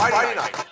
Friday night.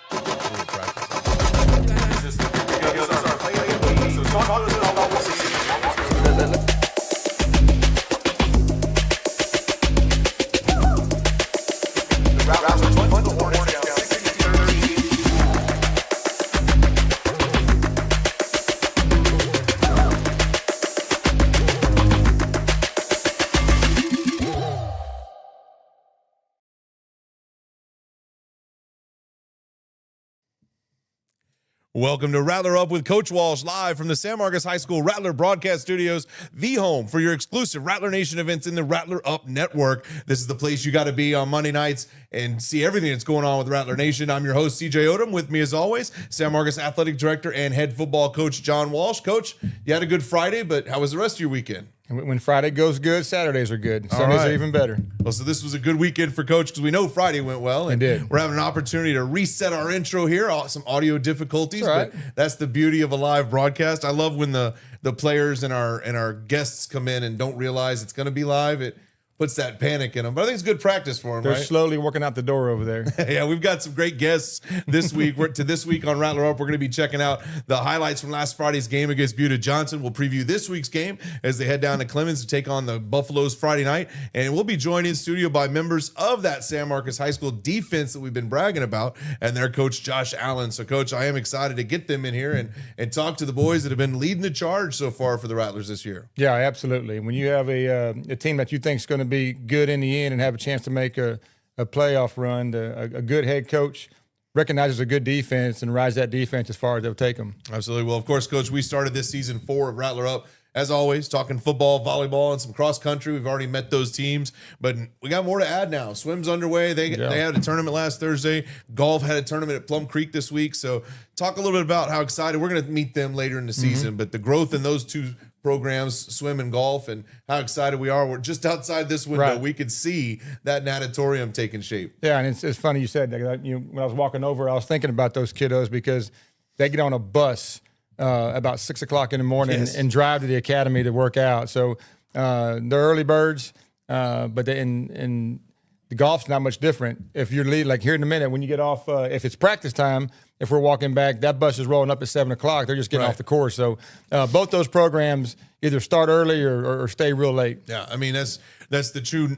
Welcome to Rattler Up with Coach Walsh, live from the San Marcos High School Rattler Broadcast Studios, the home for your exclusive Rattler Nation events in the Rattler Up network. This is the place you got to be on Monday nights and see everything that's going on with Rattler Nation. I'm your host, CJ Odom. With me, as always, San Marcos Athletic Director and head football coach John Walsh. Coach, you had a good Friday, but how was the rest of your weekend? When Friday goes good, Saturdays are good. Sundays are even better. Well, so this was a good weekend for Coach because we know Friday went well. And it did. We're having an opportunity to reset our intro here. Some audio difficulties, right. But that's the beauty of a live broadcast. I love when the players and our guests come in and don't realize it's going to be live. It puts that panic in them. But I think it's good practice for them, They're right? slowly working out the door over there. Yeah, we've got some great guests this week. This week on Rattler Up, we're going to be checking out the highlights from last Friday's game against Buda Johnson. We'll preview this week's game as they head down to Clemens to take on the Buffaloes Friday night. And we'll be joined in studio by members of that San Marcos High School defense that we've been bragging about and their coach, Josh Allen. So, Coach, I am excited to get them in here and talk to the boys that have been leading the charge so far for the Rattlers this year. Yeah, absolutely. When you have a team that you think is going to be good in the end and have a chance to make a playoff run, a good head coach recognizes a good defense and rides that defense as far as they'll take them. Absolutely. Well, of course, Coach, we started this season 4 of Rattler Up, as always, talking football, volleyball, and some cross country. We've already met those teams, but we got more to add now. Swim's underway. They had a tournament last Thursday. Golf had a tournament at Plum Creek this week. So talk a little bit about how excited. We're going to meet them later in the season, but the growth in those two programs, swim and golf, and how excited we are. We're just outside this window. Right. We could see that natatorium taking shape. Yeah, and it's funny you said that. When I was walking over, I was thinking about those kiddos because they get on a bus about 6 o'clock in the morning and drive to the academy to work out. So they're early birds, but in the golf's not much different. If you're lead, like here in a minute, when you get off, if it's practice time, if we're walking back, that bus is rolling up at 7 o'clock. They're just getting off the course. So both those programs either start early or stay real late. Yeah, I mean, that's the true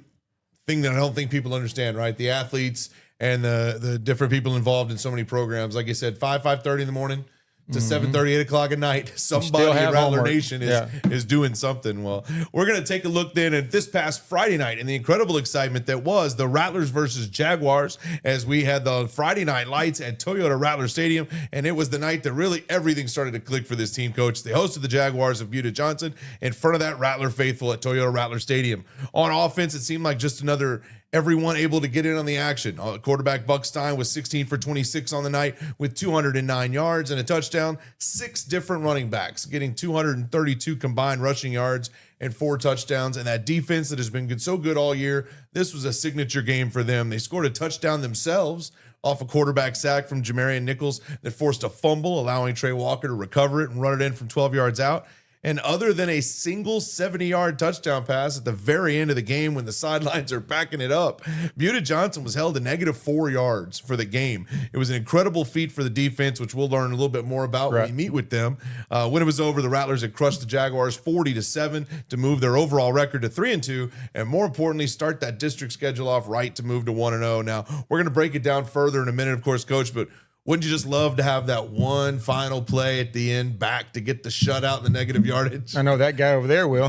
thing that I don't think people understand, right? The athletes and the different people involved in so many programs. Like I said, 5:30 in the morning to 7:30, 8 o'clock at night. Somebody in Rattler Nation is doing something. Well, we're going to take a look then at this past Friday night and the incredible excitement that was the Rattlers versus Jaguars as we had the Friday night lights at Toyota Rattler Stadium. And it was the night that really everything started to click for this team, Coach. They hosted the Jaguars of Buda Johnson in front of that Rattler faithful at Toyota Rattler Stadium. On offense, it seemed like just another everyone able to get in on the action. Quarterback Buck Stein was 16 for 26 on the night with 209 yards and a touchdown. 6 different running backs getting 232 combined rushing yards and 4 touchdowns. And that defense that has been so good all year, this was a signature game for them. They scored a touchdown themselves off a quarterback sack from Jamarian Nichols that forced a fumble, allowing Trey Walker to recover it and run it in from 12 yards out. And other than a single 70-yard touchdown pass at the very end of the game when the sidelines are backing it up, Buda Johnson was held to -4 yards for the game. It was an incredible feat for the defense, which we'll learn a little bit more about when we meet with them. When it was over, the Rattlers had crushed the Jaguars 40-7 to move their overall record to 3-2, and more importantly, start that district schedule off right to move to 1-0. Now, we're going to break it down further in a minute, of course, Coach, but wouldn't you just love to have that one final play at the end back to get the shutout and the negative yardage? I know that guy over there will.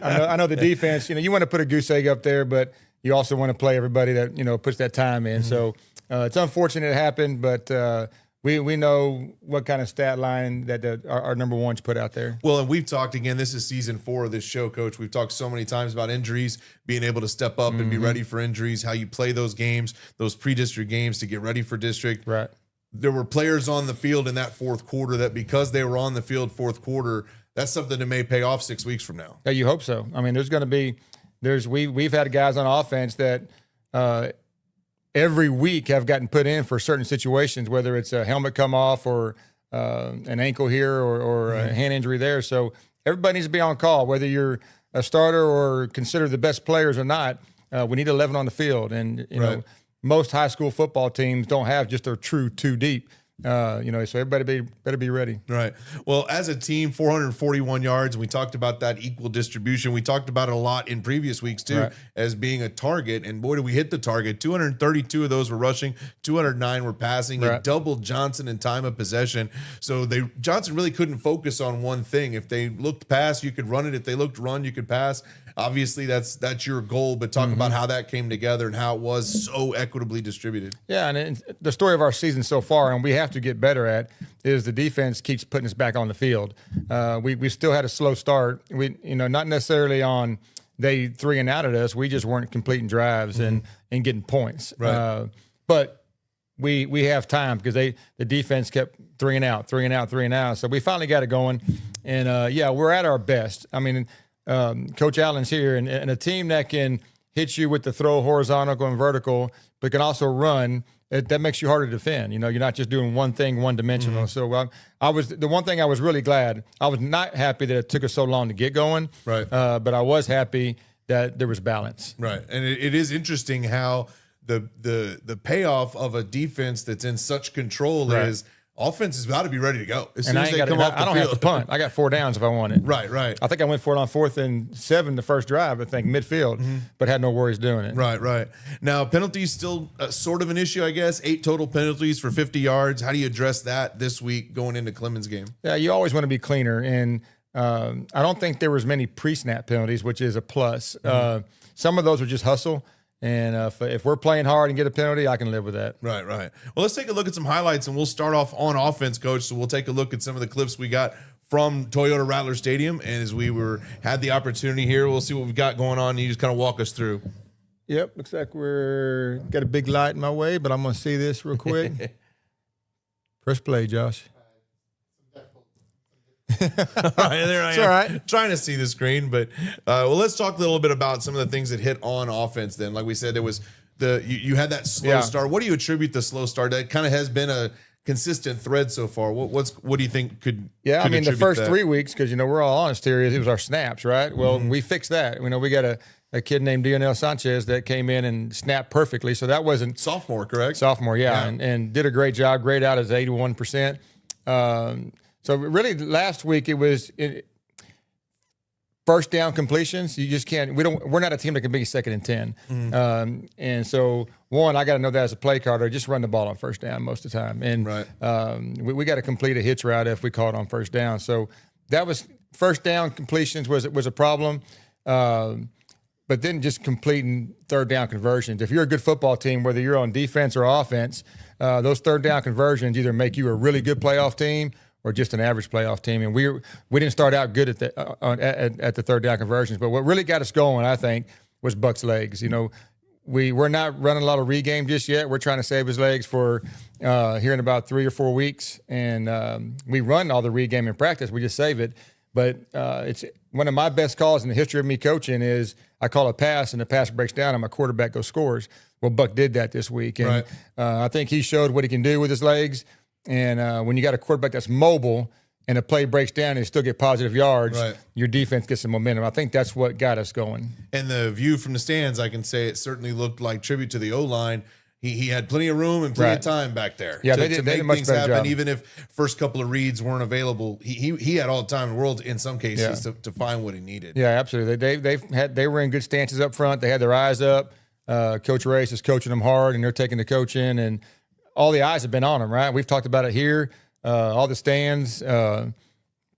I know the defense. You want to put a goose egg up there, but you also want to play everybody that puts that time in. So it's unfortunate it happened, but we know what kind of stat line that our number ones put out there. Well, and we've talked again. This is season 4 of this show, Coach. We've talked so many times about injuries, being able to step up and be ready for injuries, how you play those games, those pre-district games to get ready for district. Right. There were players on the field in that fourth quarter that because they were on the field fourth quarter, that's something that may pay off 6 weeks from now. Yeah, you hope so. I mean, we've had guys on offense that every week have gotten put in for certain situations, whether it's a helmet come off or an ankle here or a hand injury there. So everybody needs to be on call, whether you're a starter or considered the best players or not. We need 11 on the field. And, you know, most high school football teams don't have just a true two deep. So everybody better be ready. Right. Well, as a team, 441 yards. And we talked about that equal distribution. We talked about it a lot in previous weeks too, as being a target. And boy, did we hit the target. 232 of those were rushing, 209 were passing. It doubled Johnson in time of possession. So Johnson really couldn't focus on one thing. If they looked pass, you could run it. If they looked run, you could pass. Obviously, that's your goal, but talk about how that came together and how it was so equitably distributed. Yeah, and the story of our season so far, and we have to get better at, is the defense keeps putting us back on the field. We still had a slow start. We not necessarily on they 3 and out at us. We just weren't completing drives and getting points. Right. But we have time because the defense kept 3 and out, 3 and out, 3 and out. So we finally got it going, and we're at our best. I mean. Coach Allen's here, and a team that can hit you with the throw horizontal and vertical, but can also run, that makes you harder to defend. You're not just doing one thing, one dimensional. So I was the one thing I was really glad. I was not happy that it took us so long to get going, right? But I was happy that there was balance, right? And it is interesting how the payoff of a defense that's in such control is. Offense is about to be ready to go as soon as they come off the field. I don't have to punt. I got 4 downs if I want it. Right. I think I went for it on 4th and 7 the first drive, I think, midfield, but had no worries doing it. Right. Now, penalties still sort of an issue, I guess. 8 total penalties for 50 yards. How do you address that this week going into Clemens' game? Yeah, you always want to be cleaner, and I don't think there was many pre-snap penalties, which is a plus. Some of those were just hustle. And if we're playing hard and get a penalty, I can live with that. Right. Well, let's take a look at some highlights, and we'll start off on offense, Coach. So we'll take a look at some of the clips we got from Toyota Rattler Stadium. And as we had the opportunity here, we'll see what we've got going on. And you just kind of walk us through. Yep. Looks like we're got a big light in my way, but I'm going to see this real quick. Press play, Josh. All right, there I am. All right. Trying to see the screen, but let's talk a little bit about some of the things that hit on offense. Then, like we said, there was you had that slow start. What do you attribute the slow start? That kind of has been a consistent thread so far. What do you think could? Yeah, could I mean the first that? 3 weeks, because we're all honest here, it was our snaps, right? Well, we fixed that. We got a kid named Dionel Sanchez that came in and snapped perfectly. So that wasn't sophomore, correct? Sophomore, yeah. And did a great job. Grade out as 81%. So really, last week it was first down completions. You just can't. We're not a team that can be 2nd and 10. And so I got to know that as a play caller, just run the ball on first down most of the time. And we got to complete a hitch route if we call it on first down. So that was first down completions was a problem. But then just completing 3rd down conversions. If you're a good football team, whether you're on defense or offense, those 3rd down conversions either make you a really good playoff team or just an average playoff team. And we didn't start out good at the 3rd down conversions. But what really got us going, I think, was Buck's legs. We're not running a lot of regame just yet. We're trying to save his legs for here in about 3 or 4 weeks. And we run all the regame in practice. We just save it. But it's one of my best calls in the history of me coaching is I call a pass and the pass breaks down and my quarterback goes scores. Well, Buck did that this week. And I think he showed what he can do with his legs. And when you got a quarterback that's mobile and a play breaks down and you still get positive yards, your defense gets some momentum. I think that's what got us going. And the view from the stands, I can say it certainly looked like tribute to the O-line. He had plenty of room and plenty of time back there to make things happen. Job. Even if first couple of reads weren't available, he had all the time in the world in some cases to find what he needed. Yeah, absolutely. They were in good stances up front. They had their eyes up. Coach Race is coaching them hard, and they're taking the coach in, and all the eyes have been on them. Right, we've talked about it here. All the stands,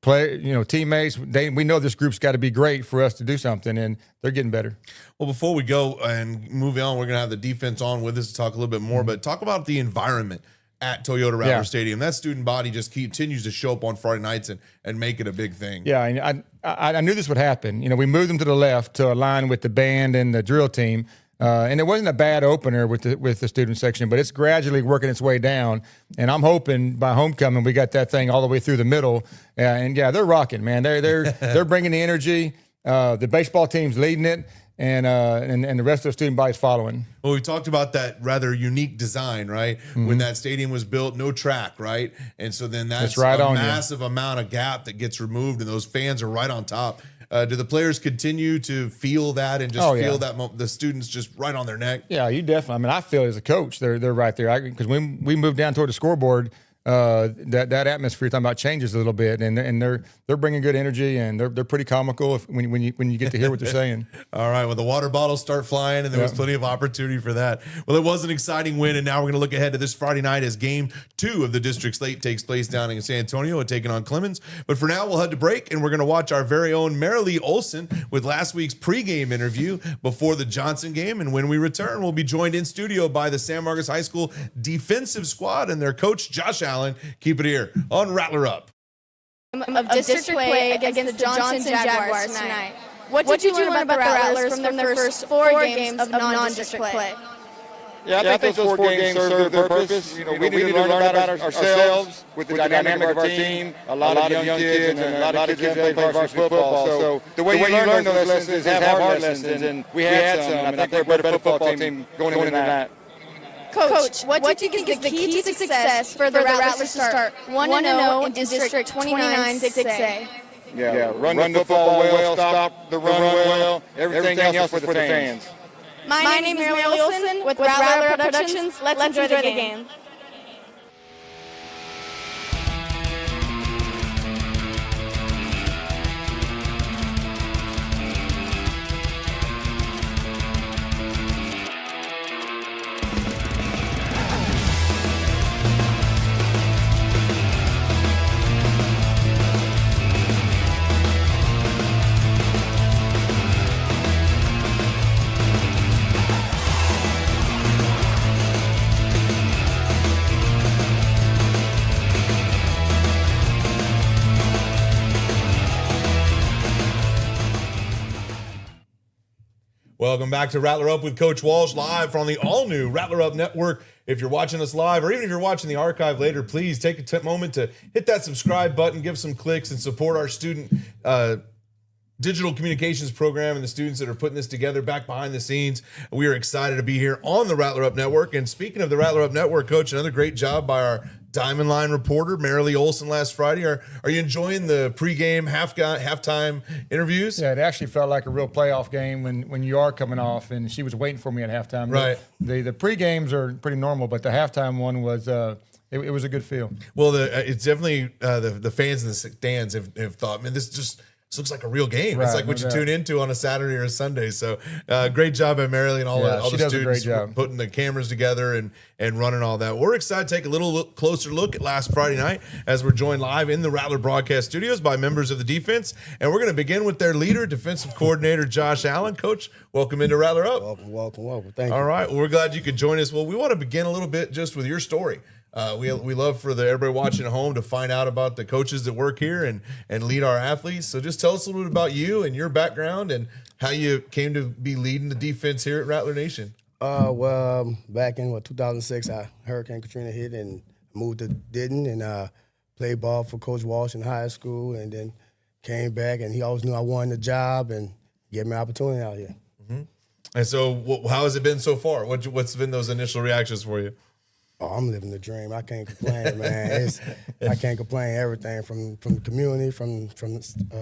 teammates. We know this group's got to be great for us to do something, and they're getting better. Well, before we go and move on, we're going to have the defense on with us to talk a little bit more, but talk about the environment at Toyota Rattler Stadium. That student body just continues to show up on Friday nights and make it a big thing. Yeah, and I knew this would happen. We moved them to the left to align with the band and the drill team. And it wasn't a bad opener with the student section, but it's gradually working its way down. And I'm hoping by homecoming we got that thing all the way through the middle. They're rocking, man. They're bringing the energy. The baseball team's leading it, and the rest of the student body's following. Well, we talked about that rather unique design, right? Mm-hmm. When that stadium was built, no track, right? And so then that's right, a massive amount of gap that gets removed, and those fans are right on top. Do the players continue to feel that and just feel that the students just right on their neck? Yeah, you definitely. I mean, I feel as a coach, they're right there. Because when we moved down toward the scoreboard, that atmosphere you're talking about changes a little bit, and they're bringing good energy, and they're pretty comical when you get to hear what they're saying. All right, well, the water bottles start flying, and there was plenty of opportunity for that. Well, it was an exciting win, and now we're going to look ahead to this Friday night as Game 2 of the district slate takes place down in San Antonio and taking on Clemens. But for now, we'll head to break, and we're going to watch our very own Marilee Olson with last week's pregame interview before the Johnson game. And when we return, we'll be joined in studio by the San Marcos High School defensive squad and their coach, Josh Allen. Keep it here on Rattler Up. Of district play against the Johnson Jaguars tonight. What did you learn about the Rattlers from their first 4 games of non-district play? Yeah, I think those 4 games served their purpose. We need to learn about ourselves with the dynamic of our team. A lot of young kids and a lot of kids that play varsity football. So the way you learn those lessons is have hard lessons, and we had some. And I think we're a better football team going into that. Coach, what do you think is the key to success for the Rattlers to start 1-0 in District 29 6A? Yeah, run the football well, stop the run well, everything else is for the fans. My name is Marilee Olson with RattlerUp Productions. Let's enjoy the game. Welcome back to Rattler Up with Coach Walsh, live from the all-new Rattler Up Network. If you're watching us live, or even if you're watching the archive later, please take a moment to hit that subscribe button, give some clicks, and support our student digital communications program and the students that are putting this together back behind the scenes. We are excited to be here on the Rattler Up Network. And speaking of the Rattler Up Network, Coach, another great job by our Diamond Line reporter, Marilee Olson, last Friday. Are you enjoying the pregame, halftime interviews? Yeah, it actually felt like a real playoff game when you are coming off, and she was waiting for me at halftime. Right. The pregames are pretty normal, but the halftime one was it was a good feel. Well, it's definitely the fans in the stands have thought, man, this looks like a real game. Right, it's like what you tune into on a Saturday or a Sunday. So great job by Marilee and all the students for putting the cameras together and running all that. We're excited to take a little closer look at last Friday night as we're joined live in the Rattler broadcast studios by members of the defense. And we're going to begin with their leader, defensive coordinator Josh Allen. Coach, welcome into Rattler Up. Welcome. Thank you. All right. Well, we're glad you could join us. Well, we want to begin a little bit just with your story. We love for everybody watching at home to find out about the coaches that work here and lead our athletes. So just tell us a little bit about you and your background and how you came to be leading the defense here at Rattler Nation. Back in 2006, Hurricane Katrina hit and moved to Denton and played ball for Coach Walsh in high school, and then came back, and he always knew I wanted the job and gave me an opportunity out here. Mm-hmm. And so how has it been so far? What's been those initial reactions for you? Oh, I'm living the dream. I can't complain, man. I can't complain. Everything from the community, from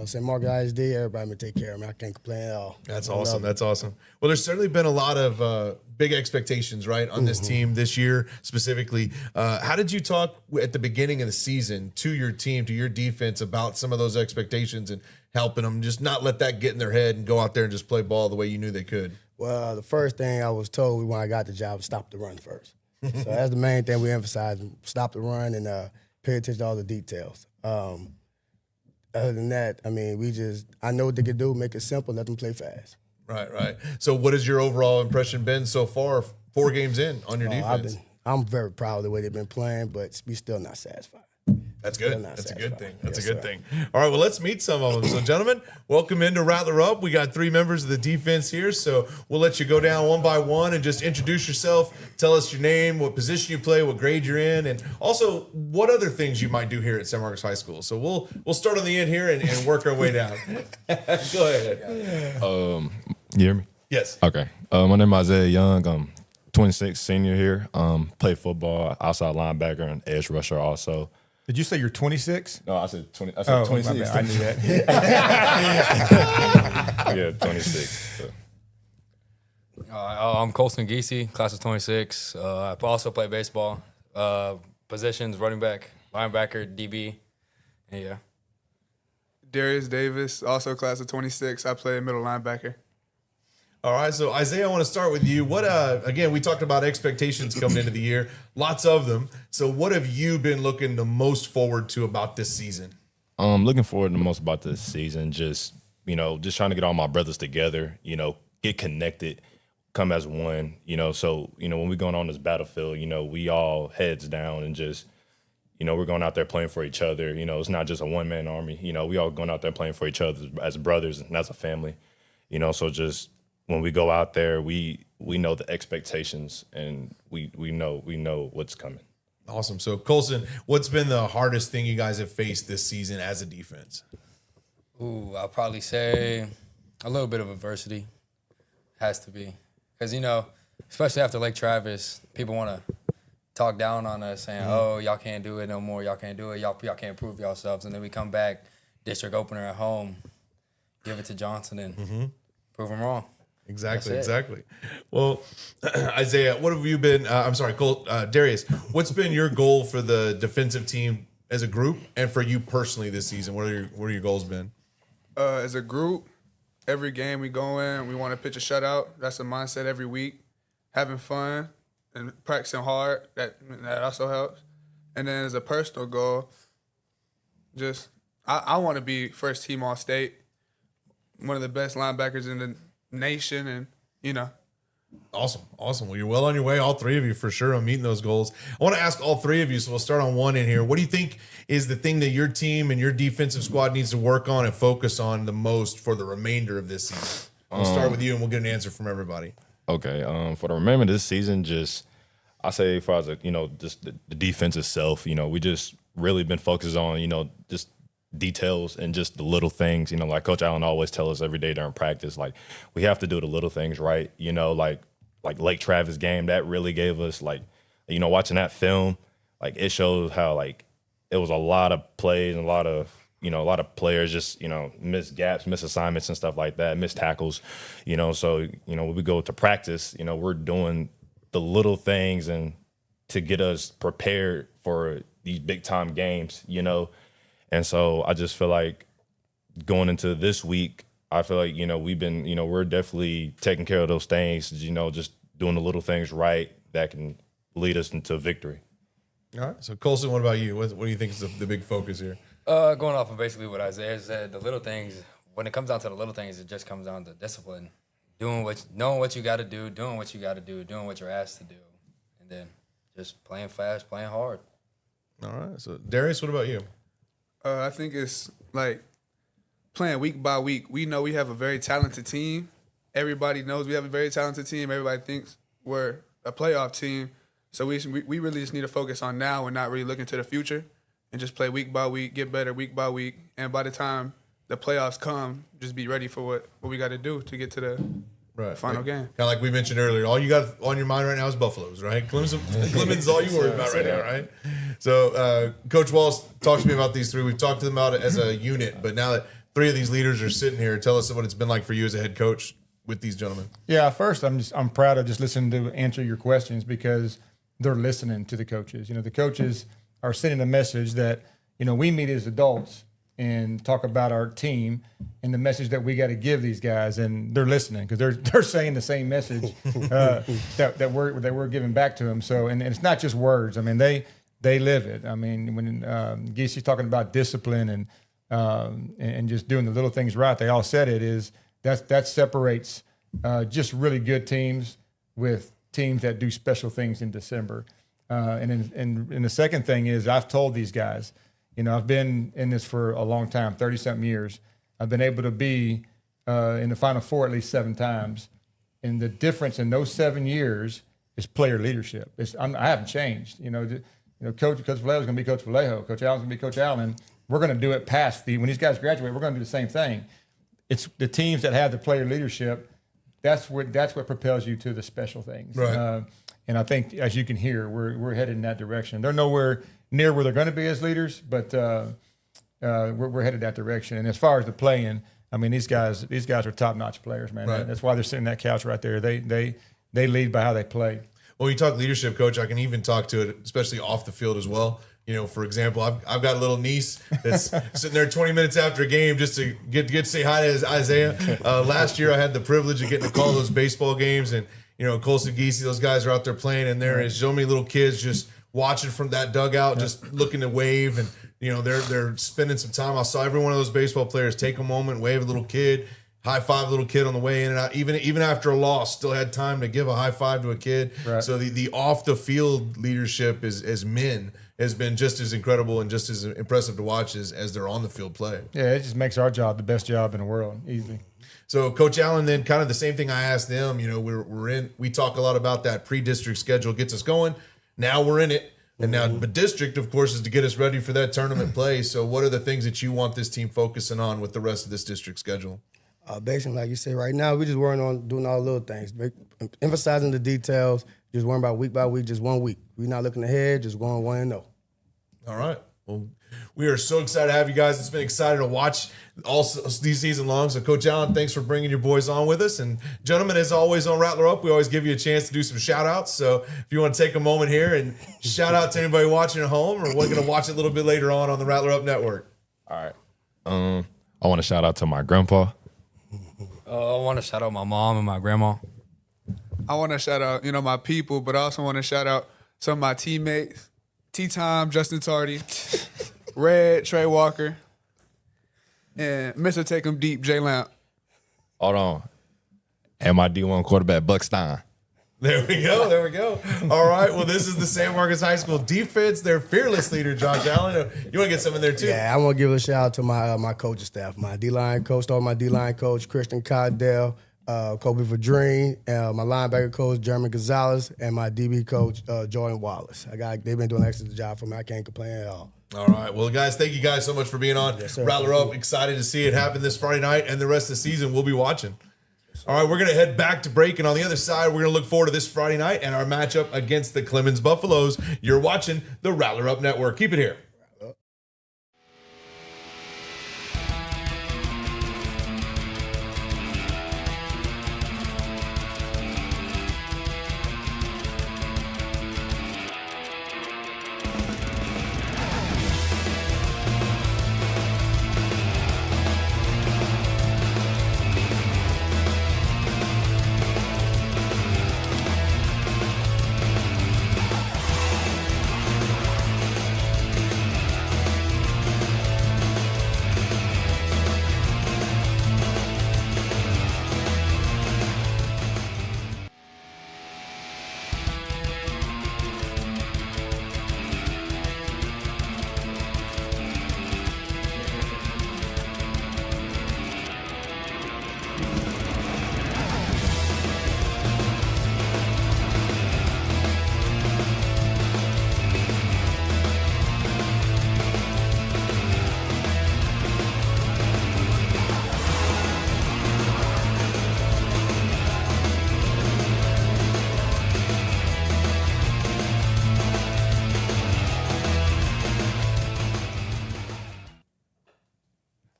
St. Margaret ISD, everybody may take care of me. I can't complain at all. That's awesome. That's awesome. Well, there's certainly been a lot of big expectations, right, on this team this year specifically. How did you talk at the beginning of the season to your team, to your defense, about some of those expectations and helping them just not let that get in their head and go out there and just play ball the way you knew they could? Well, the first thing I was told when I got the job was stop the run first. So that's the main thing we emphasize: stop the run and pay attention to all the details. Other than that, I mean, I know what they can do, make it simple, let them play fast. Right. So what has your overall impression been so far, 4 games in on your defense? I'm very proud of the way they've been playing, but we're still not satisfied. That's good. That's a good thing. That's a good thing. All right, well, let's meet some of them. So, gentlemen, welcome into Rattler Up. We got 3 members of the defense here, so we'll let you go down one by one and just introduce yourself. Tell us your name, what position you play, what grade you're in, and also what other things you might do here at San Marcos High School. So we'll start on the end here and work our way down. Go ahead. You hear me? Yes. Okay. My name is Isaiah Young. I'm 26, senior here. Play football, outside linebacker, and edge rusher also. Did you say you're 26? No, I said 20. I said 26. My bad. I knew that. Yeah, 26. So. I'm Colson Giese, class of 26. I also play baseball. Positions, running back, linebacker, DB. And yeah. Darius Davis, also class of 26. I play middle linebacker. All right, so Isaiah, I want to start with you. What again, we talked about expectations coming into the year, lots of them. So what have you been looking the most forward to about this season? Looking forward the most about this season, just trying to get all my brothers together, get connected, come as one, so, when we're going on this battlefield, we all heads down and just, we're going out there playing for each other. It's not just a one-man army. We all going out there playing for each other as brothers and as a family, so just when we go out there, we know the expectations and we know what's coming. Awesome. So Colson, what's been the hardest thing you guys have faced this season as a defense? Ooh, I'll probably say a little bit of adversity. Has to be. Because, especially after Lake Travis, people want to talk down on us saying, oh, y'all can't do it no more. Y'all can't do it. Y'all can't prove yourselves. And then we come back, district opener at home, give it to Johnson and prove them wrong. Exactly. Well, Isaiah, what have you been? Darius, what's been your goal for the defensive team as a group, and for you personally this season? What are your goals been? As a group, every game we go in, we want to pitch a shutout. That's the mindset every week. Having fun and practicing hard, that also helps. And then as a personal goal, just I want to be first team All-State, one of the best linebackers in the nation, and Awesome. Well, you're well on your way, all three of you, for sure, on meeting those goals. I want to ask all three of you, so we'll start on one in here. What do you think is the thing that your team and your defensive squad needs to work on and focus on the most for the remainder of this season? We'll start with you, and we'll get an answer from everybody. Okay. For the remainder of this season, I say as far as just the defense itself, we just really been focused on, just details and just the little things, like Coach Allen always tells us every day during practice, like we have to do the little things right, like Lake Travis game, that really gave us watching that film, like it shows how like it was a lot of plays and a lot of players just, missed gaps, missed assignments and stuff like that, missed tackles, so, when we go to practice, we're doing the little things and to get us prepared for these big time games, And so I just feel like going into this week, I feel like, we've been, we're definitely taking care of those things, just doing the little things right that can lead us into victory. All right. So, Colson, what about you? What do you think is the big focus here? Going off of basically what Isaiah said, the little things, when it comes down to the little things, it just comes down to discipline. Knowing what you got to do, doing what you got to do, doing what you're asked to do, and then just playing fast, playing hard. All right. So, Darius, what about you? I think it's like playing week by week. We know we have a very talented team. Everybody knows we have a very talented team. Everybody thinks we're a playoff team. So we really just need to focus on now and not really looking to the future and just play week by week, get better week by week. And by the time the playoffs come, just be ready for what we got to do to get to the final game. Kind of like we mentioned earlier, all you got on your mind right now is Buffaloes, right? Clemson's all you worry about right now, right? So, Coach Walsh, talk to me about these three. We've talked to them about it as a unit, but now that three of these leaders are sitting here, tell us what it's been like for you as a head coach with these gentlemen. Yeah, first, I'm proud of just listening to answer your questions because they're listening to the coaches. The coaches are sending a message that, we meet as adults and talk about our team and the message that we got to give these guys, and they're listening because they're saying the same message that we're giving back to them. So, and it's not just words. I mean, they live it. I mean, when Giesi's talking about discipline and just doing the little things right, they all said it is that separates just really good teams with teams that do special things in December. And the second thing is I've told these guys, I've been in this for a long time, 30-something years. I've been able to be in the Final Four at least 7 times. And the difference in those 7 years is player leadership. I haven't changed. Coach Vallejo is going to be Coach Vallejo. Coach Allen's going to be Coach Allen. We're going to do it when these guys graduate, we're going to do the same thing. It's the teams that have the player leadership. That's what propels you to the special things. Right. And I think, as you can hear, we're headed in that direction. They're nowhere near where they're going to be as leaders, but we're headed that direction. And as far as the playing, I mean, these guys are top-notch players, man. Right. That's why they're sitting in that couch right there. They lead by how they play. Well, you talk leadership, Coach. I can even talk to it, especially off the field as well. You know, for example, I've got a little niece that's sitting there 20 minutes after a game just to get to say hi to Isaiah. Last year, I had the privilege of getting to call those baseball games, and you know, Colson Geese, those guys are out there playing, and there is so many little kids just watching from that dugout, just looking to wave, and you know, they're spending some time. I saw every one of those baseball players take a moment, wave a little kid, high five a little kid on the way in and out. Even after a loss, still had time to give a high five to a kid. Right. So the off the field leadership as men has been just as incredible and just as impressive to watch as their on the field play. Yeah, it just makes our job the best job in the world, easily. So Coach Allen, then kind of the same thing I asked them. You know, we talk a lot about that pre-district schedule gets us going. Now we're in it. And now, but district, of course, is to get us ready for that tournament play. So what are the things that you want this team focusing on with the rest of this district schedule? Basically, like you say, right now, we're just working on doing all the little things, emphasizing the details, just worrying about week by week, just 1 week. We're not looking ahead, just going 1-0. All right. Well, we are so excited to have you guys. It's been exciting to watch all these season long. So, Coach Allen, thanks for bringing your boys on with us. And, gentlemen, as always on Rattler Up, we always give you a chance to do some shout-outs. So, if you want to take a moment here and shout out to anybody watching at home, or we're going to watch it a little bit later on the Rattler Up Network. All right. I want to shout out to my grandpa. I want to shout out my mom and my grandma. I want to shout out, my people, but I also want to shout out some of my teammates, T-Time, Justin Tardy, Red, Trey Walker, and Mr. Take 'em Deep, Jay Lamp. Hold on. And my D1 quarterback, Buck Stein. There we go. All right. Well, this is the San Marcos High School defense. Their fearless leader, Josh Allen. You want to get some in there, too? Yeah, I want to give a shout out to my coaching staff, my D-line coach, Christian Coddell, Kobe Vadrine, my linebacker coach, Jeremy Gonzalez, and my DB coach, Jordan Wallace. They've been doing an excellent job for me. I can't complain at all. All right. Well, guys, thank you guys so much for being on Rattler Up. Excited to see it happen this Friday night, and the rest of the season we'll be watching. All right, we're going to head back to break, and on the other side, we're going to look forward to this Friday night and our matchup against the Clemens Buffaloes. You're watching the Rattler Up Network. Keep it here.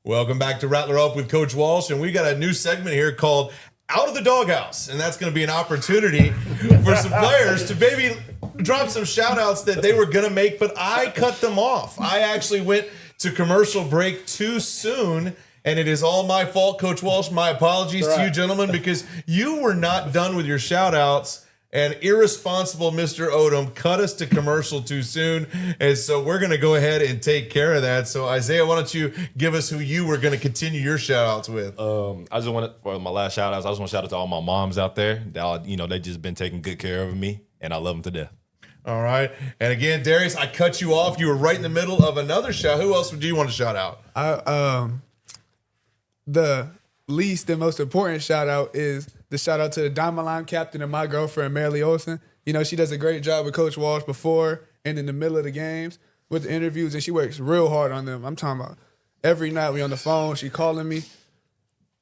Welcome back to Rattler Up with Coach Walsh, and we got a new segment here called Out of the Doghouse, and that's going to be an opportunity for some players to maybe drop some shout-outs that they were going to make, but I cut them off. I actually went to commercial break too soon, and it is all my fault, Coach Walsh. My apologies to you, gentlemen, because you were not done with your shout-outs. And irresponsible Mr. Odom cut us to commercial too soon. And so we're going to go ahead and take care of that. So, Isaiah, why don't you give us who you were going to continue your shout-outs with? I just want to, for my last shout-outs, I just want to shout out to all my moms out there. They just been taking good care of me, and I love them to death. All right. And again, Darius, I cut you off. You were right in the middle of another shout. Who else would you want to shout out? The least and most important shout-out is the shout-out to the Diamond Line captain and my girlfriend, Marilee Olsen. She does a great job with Coach Walsh before and in the middle of the games with the interviews, and she works real hard on them. I'm talking about every night we on the phone, she calling me.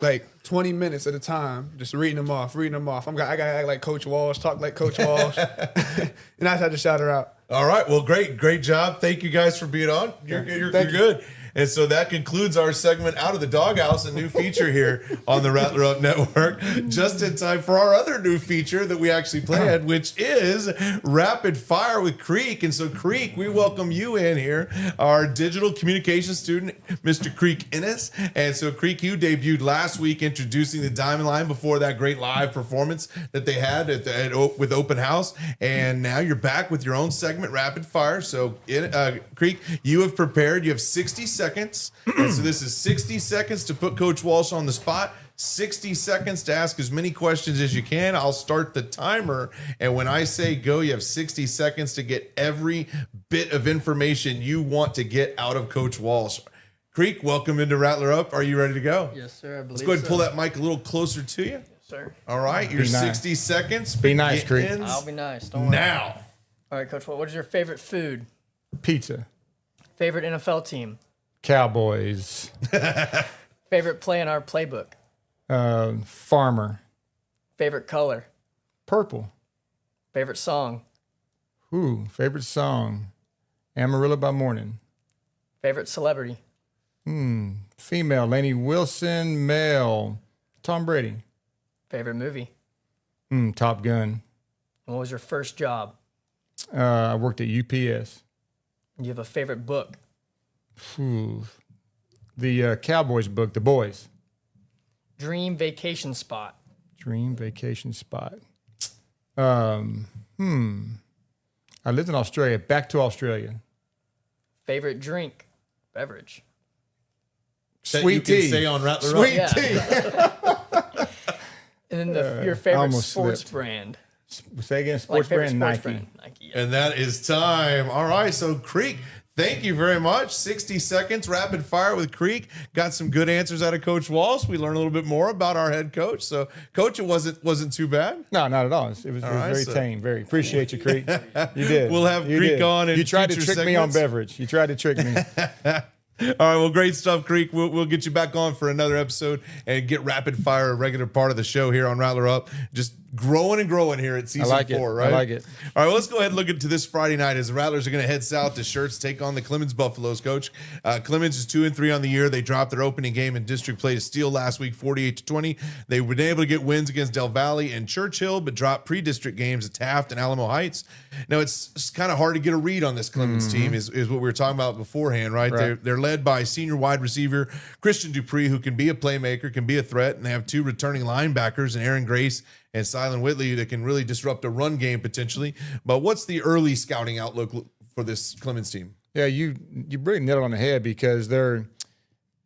like 20 minutes at a time, just reading them off. I gotta act like Coach Walsh, talk like Coach Walsh, and I had to shout her out. All right. Well, great job. Thank you guys for being on. You're good. And so that concludes our segment Out of the Doghouse, a new feature here on the RattlerUp Network, just in time for our other new feature that we actually planned, which is Rapid Fire with Creek. And so, Creek, we welcome you in here, our digital communication student, Mr. Creek Innes. And so, Creek, you debuted last week introducing the Diamond Line before that great live performance that they had with Open House. And now you're back with your own segment, Rapid Fire. So, Creek, you have prepared. You have 60 seconds. And so this is 60 seconds to put Coach Walsh on the spot, 60 seconds to ask as many questions as you can. I'll start the timer. And when I say go, you have 60 seconds to get every bit of information you want to get out of Coach Walsh. Creek, welcome into Rattler Up. Are you ready to go? Yes, sir. I believe Let's go ahead and so. pull that mic a little closer to you. Yes, sir. All right, your 60 seconds. Be nice, Creek. I'll be nice. Don't worry. Now. All right, Coach. What is your favorite food? Pizza. Favorite NFL team? Cowboys. Favorite play in our playbook? Farmer. Favorite color? Purple. Favorite song? Ooh, favorite song. Amarillo by Morning. Favorite celebrity? Female. Lainey Wilson. Male. Tom Brady. Favorite movie? Top Gun. And what was your first job? I worked at UPS. Do you have a favorite book? Ooh. The Cowboys book, The Boys. Dream vacation spot? Dream vacation spot. I lived in Australia. Back to Australia. Favorite drink? Beverage? Sweet you tea. Can say on Rattler Sweet Up. tea. And then your favorite almost sports slipped. brand? Say again, sports favorite brand, sports Nike. brand? Nike. Yeah. And that is time. All right. So, Creek, thank you very much. 60 seconds, rapid fire with Creek. Got some good answers out of Coach Walsh. We learned a little bit more about our head coach. So, Coach, it wasn't too bad. No, not at all. It was right, very so- tame. Very appreciate you, Creek. You did. We'll have You Creek did. on in You tried to future trick me on segments. beverage. You tried to trick me. All right, well, great stuff, Creek. We'll get you back on for another episode and get rapid fire a regular part of the show here on Rattler Up. Just growing and growing here at season 4, right? I like it. All right, well, let's go ahead and look into this Friday night as the Rattlers are going to head south to Schertz, take on the Clemens Buffaloes, Coach. Clemens is 2-3 on the year. They dropped their opening game in district play to Steele last week, 48-20. They've been able to get wins against Del Valle and Churchill, but dropped pre-district games at Taft and Alamo Heights. Now, it's kind of hard to get a read on this Clemens team, is what we were talking about beforehand, right? They're led by senior wide receiver Christian Dupree, who can be a playmaker, can be a threat, and they have 2 returning linebackers, and Aaron Grace and Silent Whitley, that can really disrupt a run game potentially. But what's the early scouting outlook for this Clemens team? Yeah, you really nailed it on the head because they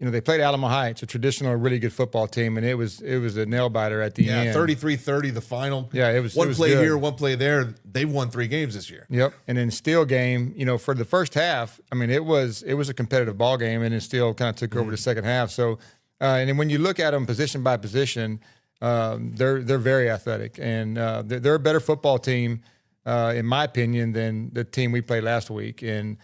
played Alamo Heights, a traditional, really good football team, and it was a nail biter at the end. 33-30, the final. Yeah, it was one play good. here, one play there. They've won 3 games this year. Yep. And in Steele game, for the first half, I mean, it was a competitive ball game, and then Steele kind of took over the second half. So, and then when you look at them position by position, they're very athletic, and they're a better football team, in my opinion, than the team we played last week. And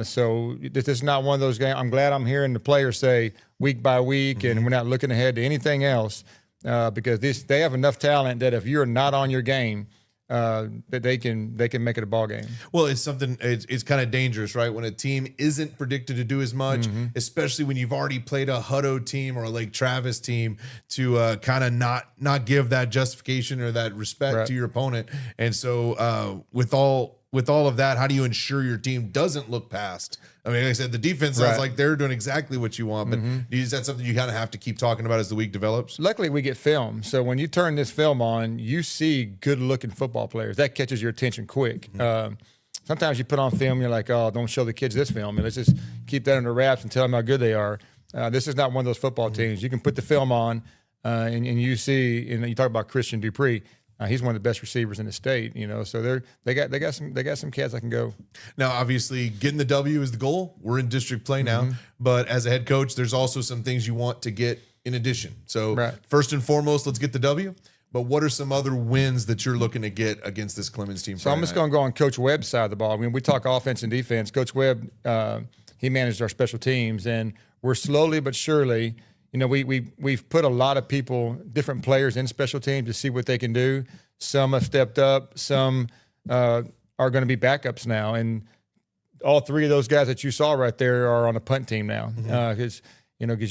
so this is not one of those games. I'm glad I'm hearing the players say week by week, and we're not looking ahead to anything else, because they have enough talent that if you're not on your game, that they can make it a ball game. Well, it's kind of dangerous, right? When a team isn't predicted to do as much, especially when you've already played a Hutto team or a Lake Travis team, to kind of not give that justification or that respect to your opponent. And so with all of that, how do you ensure your team doesn't look past? I mean, like I said, the defense sounds like they're doing exactly what you want, but is that something you kind of have to keep talking about as the week develops? Luckily, we get film. So when you turn this film on, you see good-looking football players. That catches your attention quick. Sometimes you put on film, you're like, oh, don't show the kids this film. And let's just keep that under wraps and tell them how good they are. This is not one of those football teams. You can put the film on, and you see, and you talk about Christian Dupree. He's one of the best receivers in the state, So they got some cats that can go. Now, obviously, getting the W is the goal. We're in district play now, but as a head coach, there's also some things you want to get in addition. So first and foremost, let's get the W. But what are some other wins that you're looking to get against this Clemens team? So I'm just going to go on Coach Webb's side of the ball. I mean, we talk offense and defense. Coach Webb, he managed our special teams, and we're slowly but surely, we've put a lot of people, different players in special teams to see what they can do. Some have stepped up. Some are going to be backups now. And all three of those guys that you saw right there are on a punt team now. Because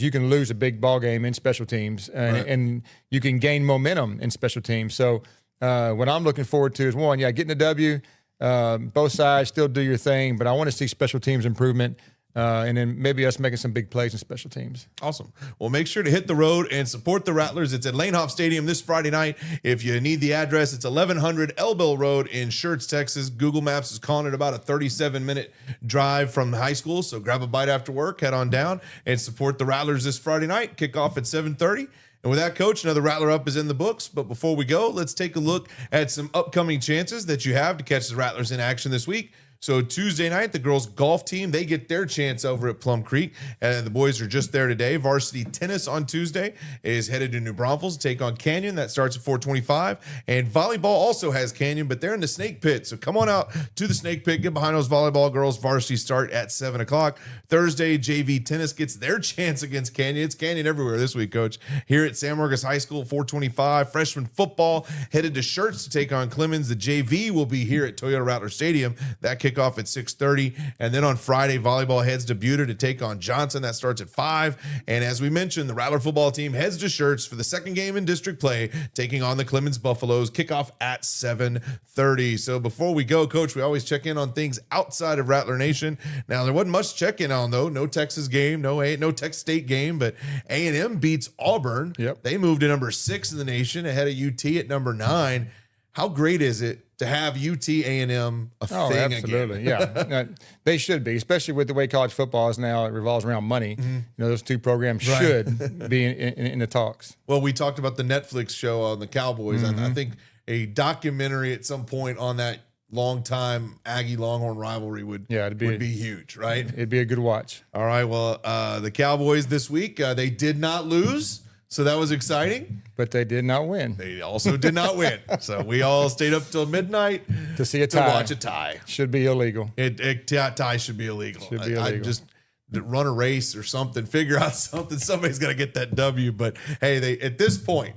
you can lose a big ball game in special teams, and you can gain momentum in special teams. So what I'm looking forward to is, one, getting a W. Both sides still do your thing, but I want to see special teams improvement. And then maybe us making some big plays in special teams. Awesome. Well, make sure to hit the road and support the Rattlers. It's at Lanehoff Stadium this Friday night. If you need the address, it's 1100 Elbel Road in Schertz, Texas. Google Maps is calling it about a 37-minute drive from high school. So grab a bite after work, head on down, and support the Rattlers this Friday night. Kickoff at 7:30. And with that, Coach, another Rattler Up is in the books. But before we go, let's take a look at some upcoming chances that you have to catch the Rattlers in action this week. So Tuesday night, the girls' golf team, they get their chance over at Plum Creek. And the boys are just there today. Varsity tennis on Tuesday is headed to New Braunfels to take on Canyon. That starts at 4:25. And volleyball also has Canyon, but they're in the Snake Pit. So come on out to the Snake Pit. Get behind those volleyball girls. Varsity start at 7 o'clock. Thursday, JV tennis gets their chance against Canyon. It's Canyon everywhere this week, Coach. Here at San Marcos High School, 4:25. Freshman football headed to Schertz to take on Clemens. The JV will be here at Toyota Rattler Stadium. That kickoff at 6:30. And then on Friday, volleyball heads to Buter to take on Johnson. That starts at 5. And as we mentioned, the Rattler football team heads to Schertz for the second game in district play, taking on the Clemens Buffaloes. Kickoff at 7:30. So before we go, Coach, we always check in on things outside of Rattler Nation. Now, there wasn't much to check in on, though. No Texas game, no Texas State game, but A&M beats Auburn. Yep. They moved to number 6 in the nation ahead of UT at number 9. How great is it to have UT A&M a thing absolutely. again? Yeah. They should be, especially with the way college football is now. It revolves around money. Those two programs should be in the talks. Well, we talked about the Netflix show on the Cowboys. I think a documentary at some point on that long-time Aggie-Longhorn rivalry would be huge, right? It'd be a good watch. All right, well, the Cowboys this week, they did not lose, so that was exciting. But they did not win. They also did not win. So we all stayed up till midnight to see a tie. To watch a tie. Should be illegal. Tie should be illegal. Should be illegal. I just run a race or something, figure out something. Somebody's got to get that W. But, hey, at this point,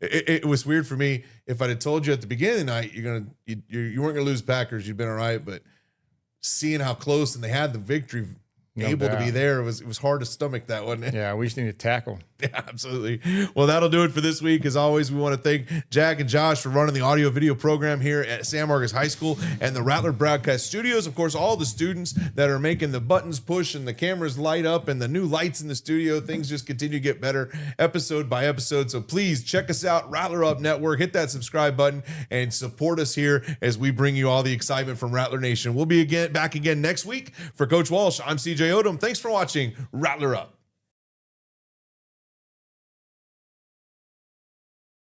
it was weird for me. If I'd have told you at the beginning of the night you weren't going to lose Packers, you'd been all right. But seeing how close and they had the victory, able to be there, it was hard to stomach that, wasn't it? Yeah, we just need to tackle. Yeah, absolutely. Well, that'll do it for this week. As always, we want to thank Jack and Josh for running the audio-video program here at San Marcos High School and the Rattler Broadcast Studios. Of course, all the students that are making the buttons push and the cameras light up and the new lights in the studio. Things just continue to get better episode by episode. So please check us out, Rattler Up Network. Hit that subscribe button and support us here as we bring you all the excitement from Rattler Nation. We'll be back again next week. For Coach Walsh, I'm CJ Odom. Thanks for watching Rattler Up.